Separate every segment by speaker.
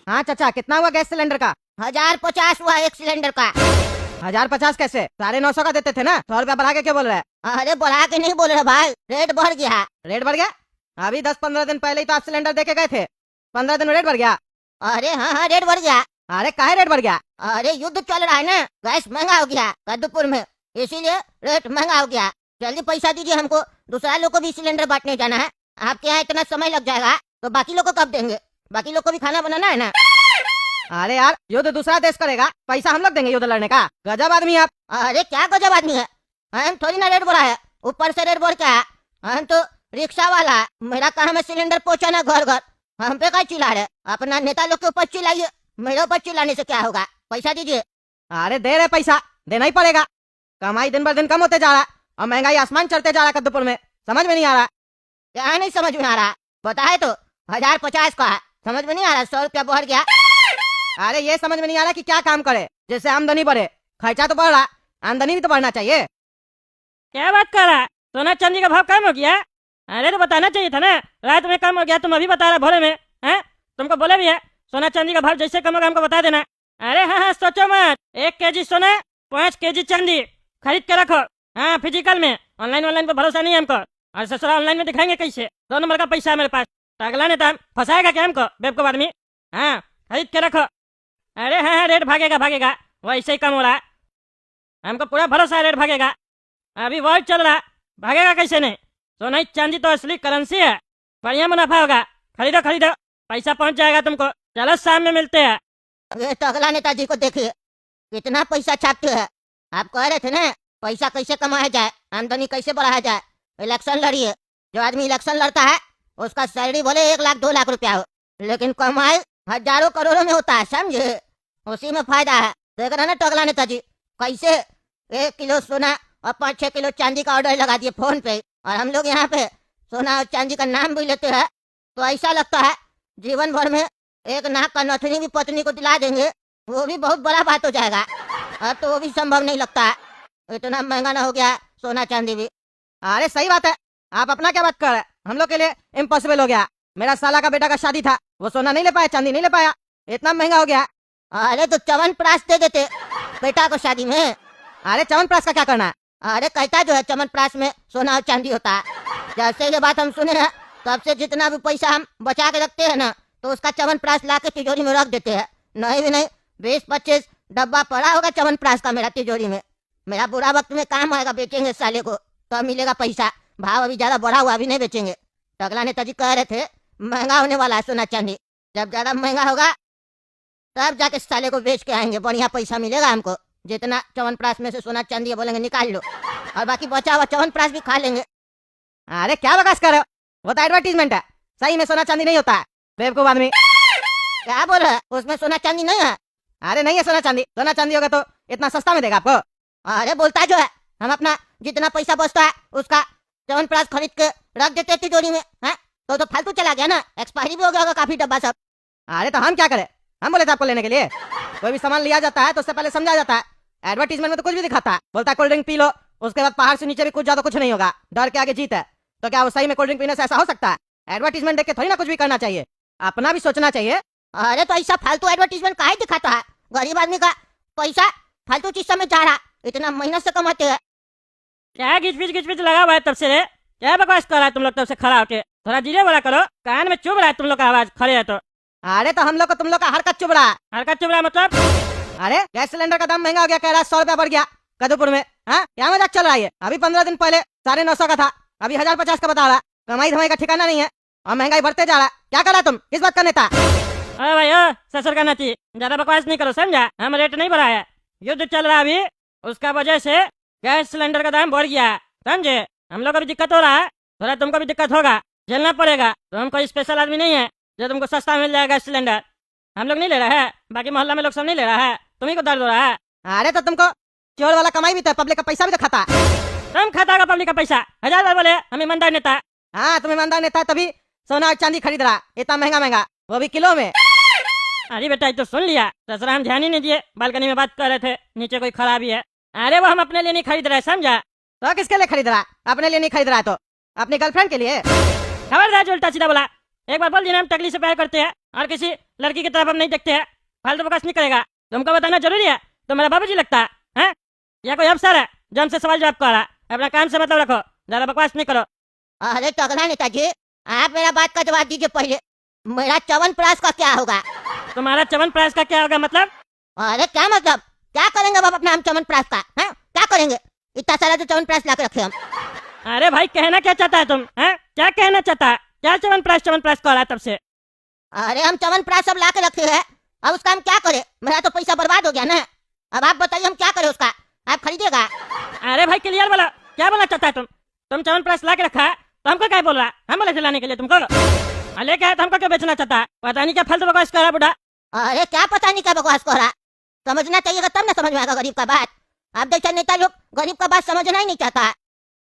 Speaker 1: हाँ चाचा, कितना हुआ गैस सिलेंडर का?
Speaker 2: 1050 हुआ एक सिलेंडर का।
Speaker 1: 1050 कैसे? 950 का देते थे ना, 100 रुपया बढ़ा के क्या बोल रहे हैं?
Speaker 2: अरे बढ़ा के नहीं बोल रहे भाई, रेट बढ़ गया।
Speaker 1: रेट बढ़ गया? अभी 10-15 दिन पहले ही तो आप सिलेंडर देके गए थे, 15 दिन में रेट बढ़ गया?
Speaker 2: अरे हाँ रेट बढ़ गया।
Speaker 1: अरे काहे रेट बढ़ गया?
Speaker 2: अरे युद्ध चल रहा है ना, गैस महंगा हो गया कद्दूपुर में, इसीलिए रेट महंगा हो गया। जल्दी पैसा दीजिए हमको, दूसरा लोग को भी सिलेंडर बांटने जाना है। आपके यहाँ इतना समय लग जाएगा तो बाकी लोग को कब देंगे? बाकी लोग को भी खाना बनाना है ना।
Speaker 1: अरे यार, युद्ध दूसरा देश करेगा, पैसा हम लोग देंगे युद्ध लड़ने का? गजब आदमी आप।
Speaker 2: अरे क्या गजब आदमी है, हम थोड़ी ना रेट बढ़ा है, ऊपर से रेट बढ़ क्या है। हम तो रिक्शा वाला, मेरा काम है सिलेंडर पहुँचाना घर घर, हम पे क्या चिल्ला रहे? अपना नेता लोग के ऊपर चिल्लाइए, मेरे ऊपर चिल्लाने से क्या होगा? पैसा दीजिए।
Speaker 1: अरे दे रहे पैसा, देना ही पड़ेगा। कमाई दिन बर दिन कम होते जा रहा और महंगाई आसमान चढ़ते जा रहा कद्दूपुर में, समझ में नहीं आ रहा।
Speaker 2: क्या नहीं समझ में आ रहा? बताए तो 1050 का है, समझ में नहीं आ रहा? 100 रुपया बढ़ गया।
Speaker 1: अरे ये समझ में नहीं आ रहा कि क्या काम करे जैसे आमदनी बढ़े, खर्चा तो बढ़ रहा, आमदनी भी तो बढ़ना चाहिए।
Speaker 3: क्या बात कर रहा है? सोना चांदी का भाव कम हो गया? अरे तो बताना चाहिए था ना, रात में कम हो गया, तुम अभी बता रहा भोरे में हैं? तुमको बोले भी है सोना चांदी का भाव जैसे कम होगा हमको बता देना। अरे हाँ सोचो मत, 1 केजी सोना 5 केजी चांदी खरीद के रखो। हाँ फिजिकल में, ऑनलाइन पे भरोसा नहीं है हमको। और ससुरा ऑनलाइन में दिखाएंगे कैसे? 2 नंबर का पैसा है मेरे पास, अगला नेता फंसाएगा क्या हमको बेवकूफ आदमी? हाँ खरीद के रखो। अरे हाँ रेट भागेगा, वैसे ही कम हो रहा है, हमको पूरा भरोसा है रेट भागेगा। अभी वॉर चल रहा, भागेगा कैसे नहीं? सोना चांदी तो असली करेंसी है, बढ़िया मुनाफा होगा, खरीदो, पैसा पहुंच जाएगा तुमको। चलो शाम में मिलते हैं।
Speaker 2: ये तो अगला नेताजी को देखिए कितना पैसा छापते हैं। आप कह रहे थे ना पैसा कैसे कमाया जाए, आमदनी कैसे बढ़ाया जाए, इलेक्शन लड़िए। जो आदमी इलेक्शन लड़ता है उसका सैलरी भले 1 लाख 2 लाख रुपया हो, लेकिन कमाई हजारों करोड़ों में होता है, समझे? उसी में फायदा है। देख रहे ना टगला नेताजी कैसे 1 किलो सोना और 5-6 किलो चांदी का ऑर्डर लगा दिए फोन पे, और हम लोग यहाँ पे सोना और चांदी का नाम भी लेते हैं। तो ऐसा लगता है जीवन भर में 1 नाक का नथनी भी पत्नी को दिला देंगे, वो भी बहुत बड़ा बात हो जाएगा। अब तो वो भी संभव नहीं लगता है, इतना महंगा ना हो गया सोना चांदी भी।
Speaker 1: अरे सही बात है, आप अपना क्या बात कर रहे हैं? हम लोग के लिए इम्पॉसिबल हो गया। मेरा साला का बेटा का शादी था, वो सोना नहीं ले पाया, चांदी नहीं ले पाया, इतना महंगा हो गया।
Speaker 2: अरे तो च्यवनप्राश दे देते बेटा को शादी में।
Speaker 1: अरे च्यवनप्राश का क्या करना है?
Speaker 2: अरे कहता जो है च्यवनप्राश में सोना और चांदी होता है। जैसे ये बात हम सुने हैं तब से जितना भी पैसा हम बचा के रखते हैं ना, तो उसका च्यवनप्राश ला के तिजोरी में रख देते हैं। नहीं भी नहीं 20-25 डब्बा पड़ा होगा च्यवनप्राश का मेरा तिजोरी में। मेरा बुरा वक्त में काम आएगा, बेचेंगे साले को तो मिलेगा पैसा। भाव अभी ज्यादा बढ़ा हुआ, अभी नहीं बेचेंगे। टगला नेताजी कह रहे थे महंगा होने वाला है सोना चांदी, जब ज्यादा महंगा होगा तब जाके साले को बेच के आएंगे, बढ़िया पैसा मिलेगा हमको। जितना च्यवनप्राश में से सोना चांदी बोलेंगे निकाल लो, और बाकी बचा हुआ च्यवनप्राश भी खा लेंगे।
Speaker 1: अरे क्या बकवास कर रहे हो, वो तो एडवर्टीजमेंट है, सही में सोना चांदी नहीं होता है बेवकूफ आदमी।
Speaker 2: क्या बोल रहे हैं? उसमें सोना चांदी नहीं है?
Speaker 1: अरे नहीं है सोना चांदी, सोना चांदी होगा तो इतना सस्ता में देगा आपको?
Speaker 2: अरे बोलता जो है, हम अपना जितना पैसा बचता है उसका च्यवनप्राश खरीद के रख देते तिजोरी में है, तो फालतू चला गया ना, एक्सपायरी भी हो गया होगा काफी डब्बा सब।
Speaker 1: अरे तो हम क्या करें, हम बोले थे आपको लेने के लिए। कोई भी सामान लिया जाता है तो उससे पहले समझा जाता है। एडवर्टीजमेंट में तो कुछ भी दिखाता है, बोलता है कोल्ड ड्रिंक पी लो, उसके बाद पहाड़ से नीचे भी कूद जाओ तो कुछ नहीं होगा, डर के आगे जीत है। तो क्या वो सही में कोल्ड ड्रिंक पीने से ऐसा हो सकता है? एडवर्टीजमेंट देख के थोड़ी ना कुछ भी करना चाहिए, अपना भी सोचना चाहिए।
Speaker 2: अरे तो ऐसा फालतू एडवर्टीजमेंट काहे दिखाता है? गरीब आदमी का पैसा फालतू चीज में जा रहा, इतना मेहनत से कमाते हैं।
Speaker 3: क्या घिच-पिच लगा हुआ है तब से रे? क्या बकवास कर रहा है तुम लोग तब से खड़ा होके? थोड़ा धीरे बोला करो, कान में चुभ रहा है तुम लोग का आवाज खड़े है तो।
Speaker 1: अरे तो हम लोग को तुम लोग का हरकत चुभ रहा है।
Speaker 3: हरकत चुभ रहा है मतलब?
Speaker 1: अरे गैस सिलेंडर का दाम महंगा हो गया, कह रहा है 100 रुपया बढ़ गया कद्दूपुर में। हाँ क्या मजाक चल रहा है? अभी 15 दिन पहले 950 का था, अभी 1050 का बता रहा। कमाई धमाई का ठिकाना नहीं है और महंगाई बढ़ते जा रहा। क्या कर रहा तुम, किस बात का नेता?
Speaker 3: अरे भाई ओ ससुर का नाती, ज्यादा बकवास नहीं करो समझा, हम रेट नहीं बढ़ाया। युद्ध चल रहा अभी, उसका वजह से गैस सिलेंडर का दाम बढ़ गया, समझे? हम लोग को भी दिक्कत हो रहा है, थोड़ा तुमको भी दिक्कत होगा, झेलना पड़ेगा। तो हम कोई स्पेशल आदमी नहीं है जो तुमको सस्ता मिल जाएगा सिलेंडर। हम लोग नहीं ले रहा है, बाकी मोहल्ला में लोग सब नहीं ले रहा है, तुम्ही को दर्द हो रहा है।
Speaker 1: अरे तो तुमको चोर वाला कमाई भी तो, पब्लिक का पैसा भी तो खाता।
Speaker 3: तुम खाता होगा पब्लिक का पैसा, 1000 बार बोले हम ईमानदार नेता।
Speaker 1: हाँ तुम ईमानदार नेता है, तभी सोना और चांदी खरीद रहा इतना महंगा, वो भी किलो में।
Speaker 3: अरे बेटा ये तो सुन लिया, ससुरा हम ध्यान ही नहीं दिए, बालकनी में बात कर रहे थे, नीचे कोई खराबी है। अरे वो हम अपने लिए नहीं खरीद रहे समझा।
Speaker 1: तो किसके लिए खरीद रहा? अपने लिए नहीं खरीद रहा है तो अपनी गर्लफ्रेंड के लिए।
Speaker 3: खबरदार जो उल्टा सीधा बोला, एक बार बोल दिया हम टकली से प्यार करते हैं, और किसी लड़की की तरफ हम नहीं देखते हैं। फालतू बकवास नहीं करेगा। तुमको बताना जरूरी है? तो मेरा बाबूजी लगता है हैं? या कोई अफसर है जो हमसे सवाल जवाब कर रहा है? अपना काम से मतलब रखो, ज्यादा बकवास नहीं करो।
Speaker 2: अरे टकला नेताजी, आप मेरा बात का जवाब दीजिए पहले। मेरा च्यवनप्राश का क्या होगा?
Speaker 3: तुम्हारा च्यवनप्राश का क्या होगा मतलब?
Speaker 2: अरे क्या मतलब? क्या करेंगे बाबा अपना हम च्यवनप्राश का? हैं? क्या करेंगे? इतना सारा तो च्यवनप्राश ला के रखे हम।
Speaker 3: अरे भाई कहना क्या चाहता है तुम? हैं? क्या कहना चाहता है? क्या च्यवनप्राश कर रहा है तब से?
Speaker 2: अरे हम च्यवनप्राश सब ला के रखे हैं, अब उसका हम क्या करें? मेरा तो पैसा बर्बाद हो गया ना। अब आप बताइए हम क्या करें उसका? आप खरीदिएगा?
Speaker 3: अरे भाई क्लियर बोलो, क्या बोलना चाहता है तुम? तुम च्यवनप्राश ला के रखा है तो हमको क्या बोल रहा है? हम बोले थे लाने के लिए तुमको? लेके आया तो हमको क्यों बेचना चाहता है? पता नहीं क्या फालतू बकवास कर रहा है बुढ़ा।
Speaker 2: अरे क्या पता नहीं क्या बकवास कर रहा? समझना चाहिएगा तब ना समझ में आएगा गरीब का बात। आप जैसा नेता लोग गरीब का बात समझना ही नहीं चाहता है,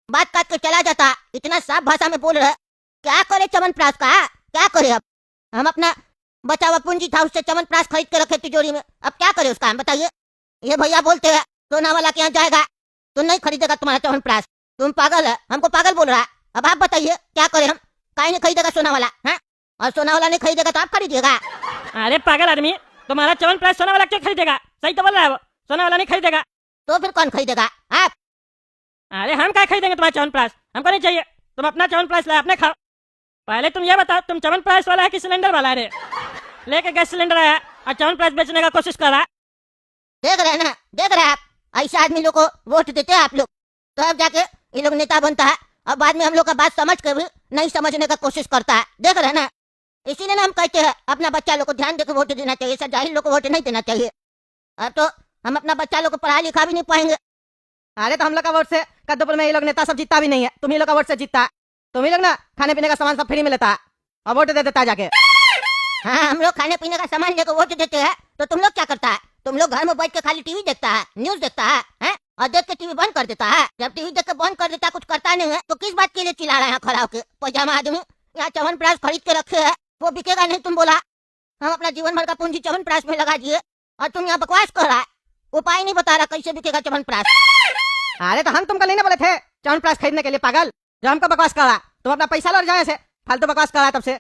Speaker 2: बात काट के चला जाता है। इतना साफ भाषा में बोल रहे, क्या करे च्यवनप्राश का? क्या करे? अब हम अपना बचा हुआ पूंजी था उससे च्यवनप्राश खरीद के रखे तिजोरी में, अब क्या करे उसका? हम बताइए। ये भैया बोलते हैं सोना वाला के यहाँ जाएगा तो नहीं खरीदेगा तुम्हारा च्यवनप्राश। तुम पागल है, हमको पागल बोल रहा है। अब आप बताइए क्या करें हम? काहे नहीं खरीदेगा सोना वाला? हैं? और सोना वाला नहीं खरीदेगा तो आप खरीदिएगा?
Speaker 3: अरे पागल आदमी, तुम्हारा च्यवनप्राश सोना वाला क्यों खरीदेगा? सही तो बोल रहा है वो, सोना वाला नहीं खरीदेगा।
Speaker 2: तो फिर कौन खरीदेगा? आप?
Speaker 3: अरे हम क्या खरीदेंगे तुम्हारा च्यवनप्राश? हमको नहीं चाहिए। तुम अपना च्यवनप्राश लाए अपने खाओ। पहले तुम ये बताओ, तुम च्यवनप्राश वाला है कि सिलेंडर वाला है? रे लेके गैस सिलेंडर आया और च्यवनप्राश बेचने का कोशिश कर रहा।
Speaker 2: देख रहे हैं ना, देख रहे हैं आप? ऐसे आदमी लोग को वोट देते हैं आप लोग, तो अब जाके ये लोग नेता बनता है, अब बाद में हम लोग का बात समझ के भी नहीं समझने का कोशिश करता है। देख रहे हैं ना, इसीलिए ना हम कहते हैं अपना बच्चा लोग को ध्यान देकर वोट देना चाहिए, सब जाहिल लोग को वोट नहीं देना चाहिए। अब तो हम अपना बच्चा लोग को पढ़ा लिखा भी नहीं पाएंगे।
Speaker 1: अरे तो हम लोग का वोट से कद्दूपुर में ये लोग नेता सब जीतता भी नहीं है, तुम ही लोग का वोट से जीतता है। तुम ही लोग ना खाने पीने का सामान सब फ्री में लेता है और वोट दे देता है जाके।
Speaker 2: हाँ, हम लोग खाने पीने का सामान लेकर वोट देते हैं तो तुम लोग क्या करता है? तुम लोग घर में बैठ के खाली टीवी देखता है, न्यूज देखता है, हैं? और देख के टीवी बंद कर देता है। जब टीवी देख के बंद कर देता है, कुछ करता नहीं है, तो किस बात के लिए चिल्ला रहा है खड़ा होकर? पैजामा आदमी यहाँ च्यवनप्राश खरीद के रखे है, वो बिकेगा नहीं तुम बोला। हम अपना जीवन भर का पूंजी च्यवनप्राश में लगा दिए और तुम यहाँ बकवास कर रहा है, उपाय नहीं बता रहा कैसे बिकेगा च्यवनप्राश।
Speaker 1: अरे तो हम तुमको नहीं ना बोले थे च्यवनप्राश खरीदने के लिए पागल, जो हमको बकवास कर रहा? तुम अपना पैसा लौट जाए से फालतू बकवास कर रहा है तब से।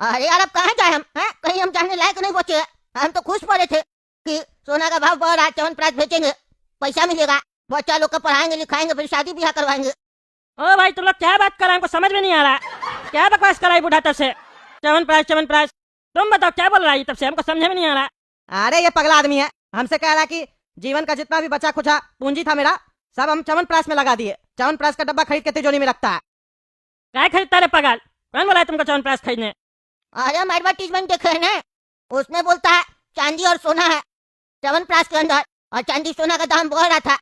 Speaker 2: अरे यार अब कहाँ जाए हम? हैं? कहीं हम जाने लायक नहीं बचे। हम तो खुश पड़े थे कि सोना का भाव बढ़ रहा है, च्यवनप्राश बेचेंगे, पैसा मिलेगा, बच्चा लोग को पढ़ाएंगे लिखाएंगे, फिर शादी ब्याह करवाएंगे।
Speaker 3: ओ भाई तुम लोग क्या बात कर रहे हैं? हमको समझ में नहीं आ रहा। क्या बकवास कर रहा है बुढ़ा तब से? च्यवनप्राश तुम बताओ क्या बोल रहा है तब से? हमको समझ में नहीं आ रहा।
Speaker 1: अरे ये पगला आदमी है, हमसे कह रहा कि जीवन का जितना भी बचा खुचा पूंजी था मेरा सब हम च्यवनप्राश में लगा दिए। च्यवनप्राश का डब्बा खरीद के तिजोरी में रखता है।
Speaker 3: क्या खरीदता रे पागल? कौन बोला है तुमको च्यवनप्राश खरीदने?
Speaker 2: अरे हम एडवर्टीजमेंट देखे है ना, उसमें बोलता है चांदी और सोना है च्यवनप्राश के अंदर, और चांदी सोना का दाम बढ़ रहा था।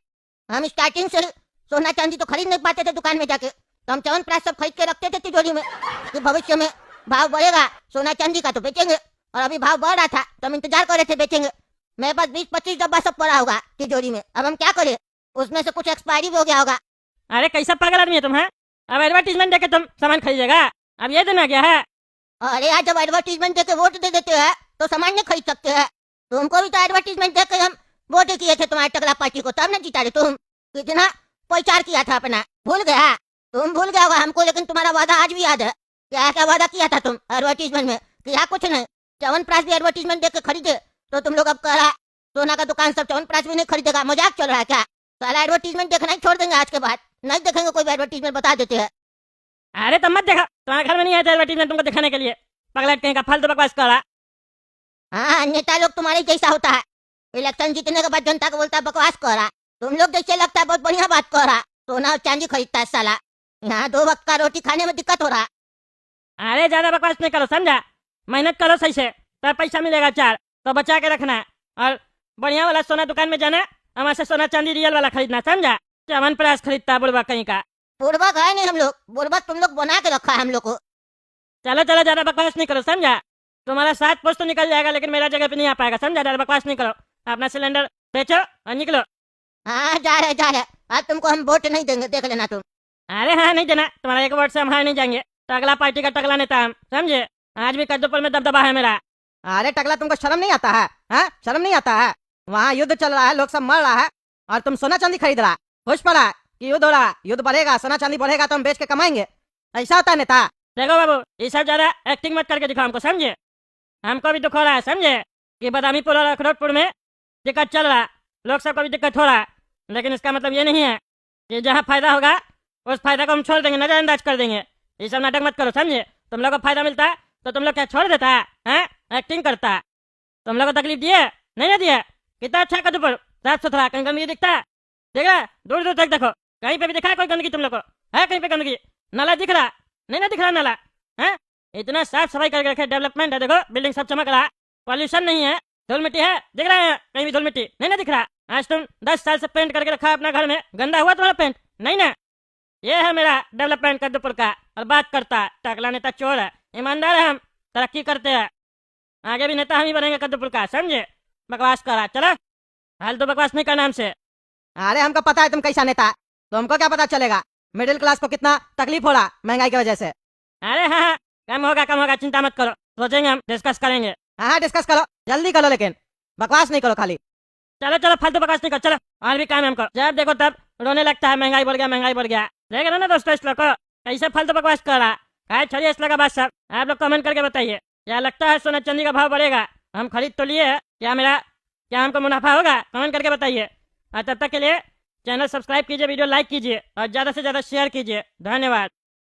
Speaker 2: हम स्टार्टिंग से सोना चांदी तो खरीद नहीं पाते थे दुकान में जाके, तो हम च्यवनप्राश सब खरीद के रखते थे तिजोरी में कि भविष्य में भाव बढ़ेगा सोना चांदी का तो बेचेंगे। और अभी भाव बढ़ रहा था तो हम इंतजार कर रहे थे बेचेंगे। मेरे पास 20-25 डब्बा सब पड़ा होगा तिजोरी में, अब हम क्या करें? उसमें से कुछ एक्सपायरी भी हो गया होगा।
Speaker 3: अरे कैसा पागल आदमी है तुम? है अब एडवर्टीजमेंट देके तुम सामान खरीदेगा? अब ये दिन आ गया है।
Speaker 2: अरे यार जब एडवर्टीजमेंट देके वोट दे देते हैं तो सामान नहीं खरीद सकते हैं। तुमको भी तो एडवर्टीजमेंट देके हम वोट किए थे तुम्हारे टकला पार्टी को, तब न जीता रे तुम। कितना प्रचार किया था अपना, भूल गया? तुम भूल गया होगा हमको, लेकिन तुम्हारा वादा आज भी याद है। क्या क्या वादा किया था तुम एडवर्टीजमेंट में? किया कुछ नहीं। च्यवनप्राश भी एडवर्टीजमेंट देख के खरीदे तो तुम लोग अब कह रहा सोना का दुकान सब च्यवनप्राश भी नहीं खरीदेगा। मजाक चल रहा है क्या? सारा एडवर्टीजमेंट देखना ही छोड़ देंगे आज के बाद, नहीं देखेंगे कोई भी एडवर्टीजमेंट, बता देते हैं।
Speaker 3: अरे तब मत देखा, तुम्हारे घर में नहीं आया था एडवर्टीजमेंट तुमको दिखाने के लिए। पगलेट कहीं का फालतू बकवास कर रहा।
Speaker 2: हाँ, नेता लोग तुम्हारे जैसा होता है, इलेक्शन जीतने के बाद जनता को बोलता है बकवास कर रहा। तुम लोग जैसे लगता है बहुत बढ़िया बात कर रहा, सोना और चांदी खरीदता है साला। यहाँ 2 वक्त का रोटी खाने में दिक्कत हो रहा।
Speaker 3: अरे ज्यादा बकवास नहीं करो, समझा? मेहनत करो सही से, तब पैसा मिलेगा 4, तो बचा के रखना। और बढ़िया वाला सोना दुकान में जाना, हमारे से सोना चांदी रियल वाला खरीदना, समझा? च्यवनप्राश खरीदता है बुढ़वा कहीं का।
Speaker 2: बुड़बक है नहीं हम लोग, बुड़बक तुम लोग बना के रखा है हम लोग को।
Speaker 3: चलो चलो ज्यादा बकवास नहीं करो, समझा? तुम्हारा 7 पोस्ट तो निकल जाएगा लेकिन मेरा जगह पे नहीं आ पाएगा, समझा? ज्यादा बकवास नहीं करो, अपना सिलेंडर बेचो और निकलो।
Speaker 2: हाँ जा रहे आज तुमको हम वोट नहीं देंगे, देख लेना तुम।
Speaker 3: अरे हाँ नहीं देना, तुम्हारा 1 वोट से हम हार नहीं जाएंगे। टकला पार्टी का टकला नेता हम, समझे? आज भी कद्दूपुर में दबदबा है मेरा।
Speaker 1: अरे टकला तुमको शर्म नहीं आता है? हाँ शर्म नहीं आता है? वहाँ युद्ध चल रहा है, लोग सब मर रहा है और तुम सोना चांदी खरीद रहा। खुश पड़ा कि युद्ध हो रहा, युद्ध बढ़ेगा, सोना चांदी बढ़ेगा तो हम बेच के कमाएंगे। ऐसा होता है नेता?
Speaker 3: देखो बाबू, ये सब ज्यादा एक्टिंग मत करके दिखाओ हमको, समझे? हमको भी दुख हो रहा है, समझे, कि बदामीपुर और अखरोटपुर में दिक्कत चल रहा है, लोग सबको भी दिक्कत हो रहा है। लेकिन इसका मतलब ये नहीं है कि जहाँ फायदा होगा उस फायदा को हम छोड़ देंगे, नजरअंदाज कर देंगे। ये सब नाटक मत करो, समझे। तुम लोग को फायदा मिलता है तो तुम लोग क्या छोड़ देता है, हैं? एक्टिंग करता है। तुम लोग को तकलीफ दिए नहीं ना दिए? कितना अच्छा कदूपुर, साफ सुथरा, कहीं गंदगी दिखता है? देख रहा है? दूर दूर तक देखो, कहीं पे भी दिखा है कोई गंदगी? तुम लोग को है कहीं पे गंदगी? नाला दिख रहा नहीं ना? दिख रहा नाला है? इतना साफ सफाई करके रखे, डेवलपमेंट है, देखो बिल्डिंग सब चमक रहा है, पॉल्यूशन नहीं है, धूल मिट्टी है, दिख रहा है कहीं भी धूल मिट्टी नहीं ना दिख रहा? आज तुम 10 साल से पेंट करके रखा है अपना घर में, गंदा हुआ तुम्हारा पेंट नहीं ना? ये है मेरा डेवलपमेंट कद्दूपुर का। और बात करता है टकला नेता चोर है, ईमानदार है, हम तरक्की करते हैं, आगे भी नेता हम ही बनेंगे कद्दूपुर का, समझे। बकवास करा, चलो हाल तो बकवास नहीं करना हमसे।
Speaker 1: अरे हमको पता है तुम कैसा नेता है, तो हमको क्या पता चलेगा मिडिल क्लास को कितना तकलीफ हो रहा महंगाई की वजह से।
Speaker 3: अरे हाँ, कम होगा, चिंता मत करो, सोचेंगे हम, डिस्कस करेंगे।
Speaker 1: हाँ डिस्कस करो, जल्दी करो, लेकिन बकवास नहीं करो खाली।
Speaker 3: चलो फालतू बकवास नहीं कर, चलो और भी काम है हमको। जब देखो तब रोने लगता है, महंगाई बढ़ गया, महंगाई बढ़ गया। देख रहे ना दोस्तों इस लोग को कैसे फालतू बकवास कर रहा है। छोड़िए इस लोग का बात सब, आप लोग कमेंट करके बताइए क्या लगता है सोना चांदी का भाव बढ़ेगा? हम खरीद तो लिए, क्या हमको मुनाफा होगा? कमेंट करके बताइए। और तब तक के लिए चैनल सब्सक्राइब कीजिए, वीडियो लाइक कीजिए और ज़्यादा से ज़्यादा शेयर कीजिए। धन्यवाद।